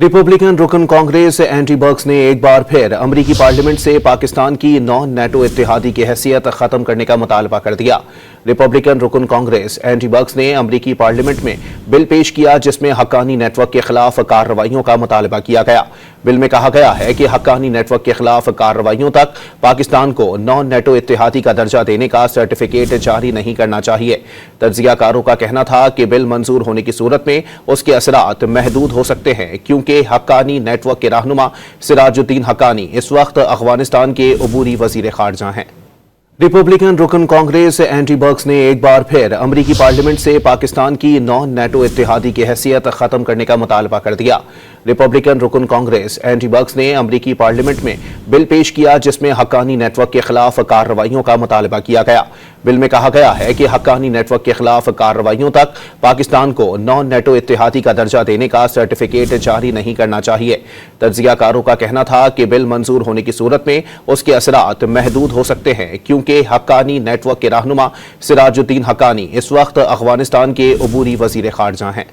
Republican रुकन Congress anti bugs ने एक बार फिर अमरीकी पार्लियामेंट से पाकिस्तान की नॉन नेटो इत्तेहादी की हैसियत खत्म करने का मुतालबा कर दिया। रिपब्लिकन रुकन कांग्रेस एंटी बग्स ने अमरीकी पार्लियामेंट में बिल पेश किया जिसमें हक्कानी नेटवर्क के खिलाफ कार्रवाइयों का मुतालबा किया गया। बिल में कहा गया है कि हक्कानी नेटवर्क के खिलाफ कार्रवाइयों तक पाकिस्तान को नॉन नेटो इत्तेहादी का दर्जा देने का सर्टिफिकेट जारी नहीं करना चाहिए। तज्जियाकारों का कहना था कि बिल मंजूर होने की सूरत में उसके असरात महदूद हो सकते हैं, क्योंकि हक्कानी नेटवर्क के रहनुमा सिराजुद्दीन हक्कानी इस वक्त अफगानिस्तान के अबूरी वजीर खारजा हैं। रिपब्लिकन रुकन कांग्रेस एंटी बग्स ने एक बार फिर अमरीकी पार्लियामेंट से पाकिस्तान की नॉन नेटो इत्तेहादी की हैसियत खत्म करने का मुतालबा कर दिया। रिपब्लिकन रुकन कांग्रेस एंटी बग्स ने अमरीकी पार्लियामेंट में बिल पेश किया जिसमें हक्कानी नेटवर्क के खिलाफ कार्रवाइयों का मुतालबा किया गया। बिल में कहा गया है कि हक्कानी नेटवर्क के खिलाफ कार्रवाइयों तक पाकिस्तान को नॉन नेटो इत्तेहादी का दर्जा देने का सर्टिफिकेट जारी नहीं करना चाहिए। तज्जियाकारों का कहना था कि बिल मंजूर होने की सूरत में उसके असरात महदूद हो सकते हैं, क्योंकि हक्कानी नेटवर्क के रहनुमा सिराजुद्दीन हक्कानी इस वक्त अफगानिस्तान के अबूरी वजीर खारजा हैं।